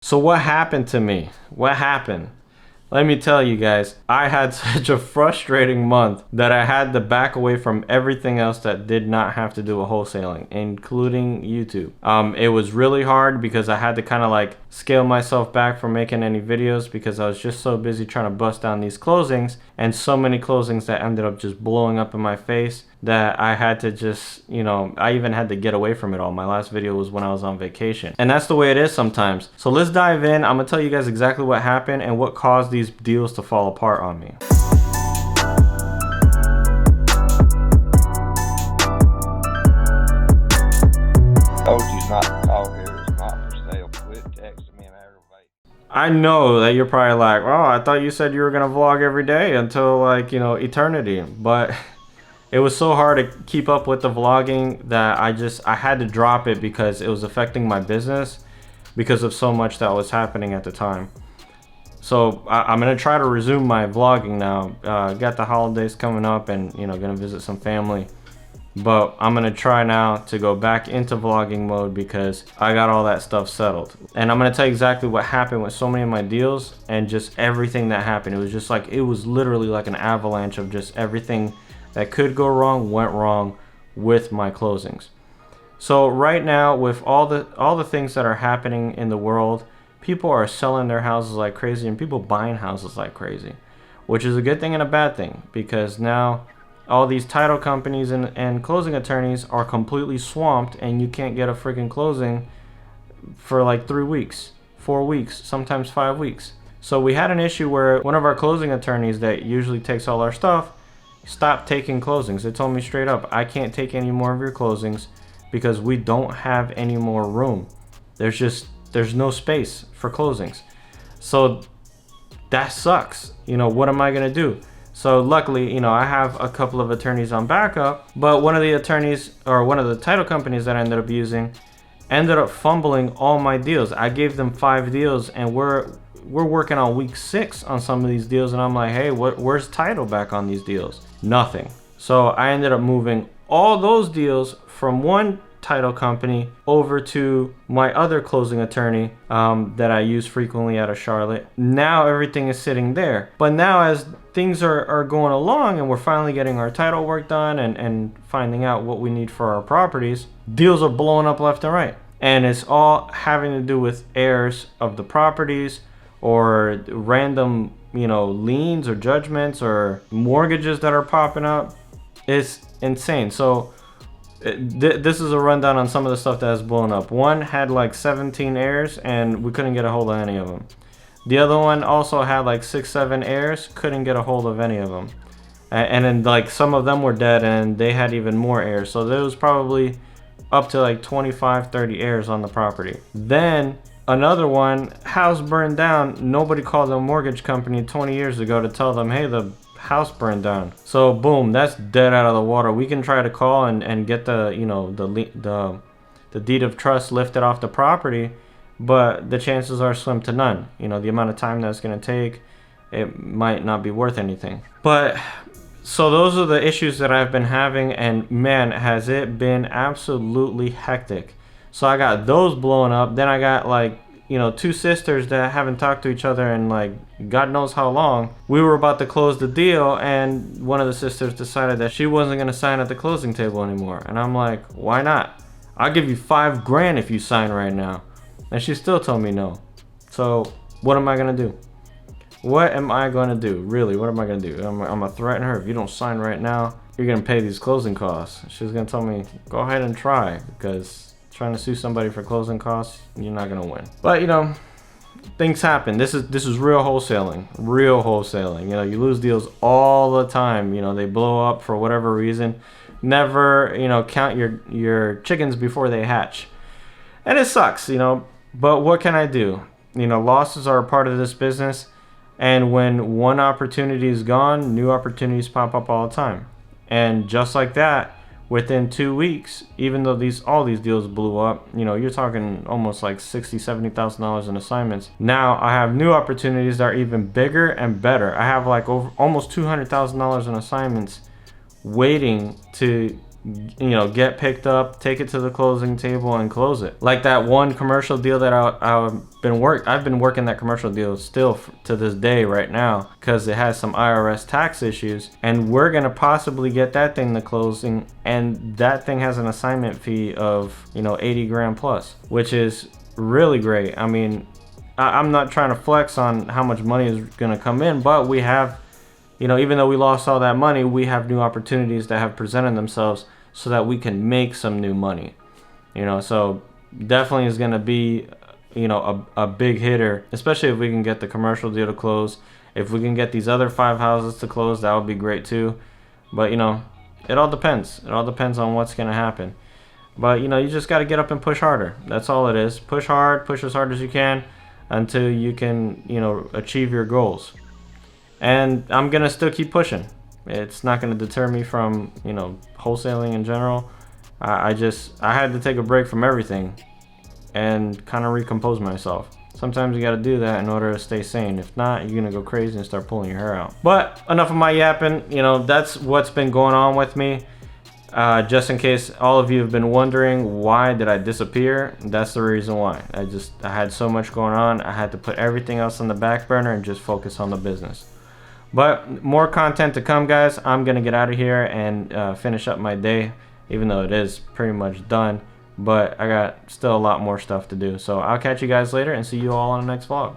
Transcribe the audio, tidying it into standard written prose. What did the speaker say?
So what happened to me? What happened? Let me tell you guys, I had such a frustrating month that I had to back away from everything else that did not have to do with wholesaling, including YouTube. It was really hard because I had to kind of like scale myself back from making any videos because I was just so busy trying to bust down these closings, and so many closings that ended up just blowing up in my face that I had to just, I even had to get away from it all. My last video was when I was on vacation. And that's the way it is sometimes. So let's dive in. I'm gonna tell you guys exactly what happened and what caused these deals to fall apart on me. Told you not to call here. It's not for sale. Quit texting me and aggravate. I know that you're probably like, oh, I thought you said you were gonna vlog every day until like, eternity. But it was so hard to keep up with the vlogging that I had to drop it because it was affecting my business because of so much that was happening at the time. So I'm gonna try to resume my vlogging now. Got the holidays coming up and gonna visit some family. But I'm gonna try now to go back into vlogging mode because I got all that stuff settled. And I'm gonna tell you exactly what happened with so many of my deals and just everything that happened. It was just like, it was literally like an avalanche of just everything that could go wrong went wrong with my closings. So right now, with all the things that are happening in the world, people are selling their houses like crazy and people buying houses like crazy, which is a good thing and a bad thing because now all these title companies and closing attorneys are completely swamped and you can't get a freaking closing for like 3 weeks, 4 weeks, sometimes 5 weeks. So we had an issue where one of our closing attorneys that usually takes all our stuff stopped taking closings. They told me straight up, I can't take any more of your closings because we don't have any more room. There's no space for closings. So that sucks. What am I gonna do? So luckily, I have a couple of attorneys on backup, but one of the attorneys or one of the title companies that I ended up using ended up fumbling all my deals. I gave them 5 deals and we're working on week 6 on some of these deals, and I'm like, hey, where's title back on these deals? Nothing. So I ended up moving all those deals from one title company over to my other closing attorney that I use frequently out of Charlotte. Now everything is sitting there. But now as things are going along and we're finally getting our title work done and finding out what we need for our properties, deals are blowing up left and right. And it's all having to do with heirs of the properties or random, liens or judgments or mortgages that are popping up. It's insane. So this is a rundown on some of the stuff that has blown up. One had like 17 heirs and we couldn't get a hold of any of them. The other one also had like 6-7 heirs, couldn't get a hold of any of them. And then like some of them were dead and they had even more heirs. So there was probably up to like 25-30 heirs on the property. Then another one, house burned down. Nobody called a mortgage company 20 years ago to tell them, hey, the house burned down. So boom, that's dead out of the water. We can try to call and get the deed of trust lifted off the property, but the chances are slim to none. The amount of time that's going to take, it might not be worth anything. But so those are the issues that I've been having, and man, has it been absolutely hectic. So I got those blowing up. Then I got like 2 sisters that haven't talked to each other in like God knows how long. We were about to close the deal and one of the sisters decided that she wasn't going to sign at the closing table anymore. And I'm like, why not? I'll give you $5 grand if you sign right now. And she still told me no. So what am I going to do? What am I going to do? Really, what am I going to do? I'm going to threaten her. If you don't sign right now, you're going to pay these closing costs. She's going to tell me, go ahead and try, because trying to sue somebody for closing costs, you're not going to win. But, things happen. This is real wholesaling. Real wholesaling. You lose deals all the time. They blow up for whatever reason. Never, count your chickens before they hatch. And it sucks, but what can I do? Losses are a part of this business. And when one opportunity is gone, new opportunities pop up all the time. And just like that, within 2 weeks, even though all these deals blew up, you're talking almost like $60,000-$70,000 in assignments. Now I have new opportunities that are even bigger and better. I have like almost $200,000 in assignments waiting to get picked up, take it to the closing table, and close it. Like that one commercial deal that I've been working that commercial deal still to this day right now, because it has some IRS tax issues, and we're gonna possibly get that thing to closing, and that thing has an assignment fee of 80 grand plus, which is really great. I mean, I'm not trying to flex on how much money is gonna come in, but we have, even though we lost all that money, we have new opportunities that have presented themselves so that we can make some new money. So definitely is going to be, a big hitter, especially if we can get the commercial deal to close. If we can get these other 5 houses to close, that would be great too. But, it all depends. It all depends on what's going to happen. But, you just got to get up and push harder. That's all it is. Push hard, push as hard as you can until you can, achieve your goals. And I'm gonna still keep pushing. It's not gonna deter me from wholesaling in general. I had to take a break from everything and kind of recompose myself. Sometimes you gotta do that in order to stay sane. If not, you're gonna go crazy and start pulling your hair out. But enough of my yapping. That's what's been going on with me. Just in case all of you have been wondering why did I disappear, that's the reason why. I had so much going on. I had to put everything else on the back burner and just focus on the business. But more content to come, guys. I'm gonna get out of here and finish up my day, even though it is pretty much done. But I got still a lot more stuff to do. So I'll catch you guys later and see you all on the next vlog.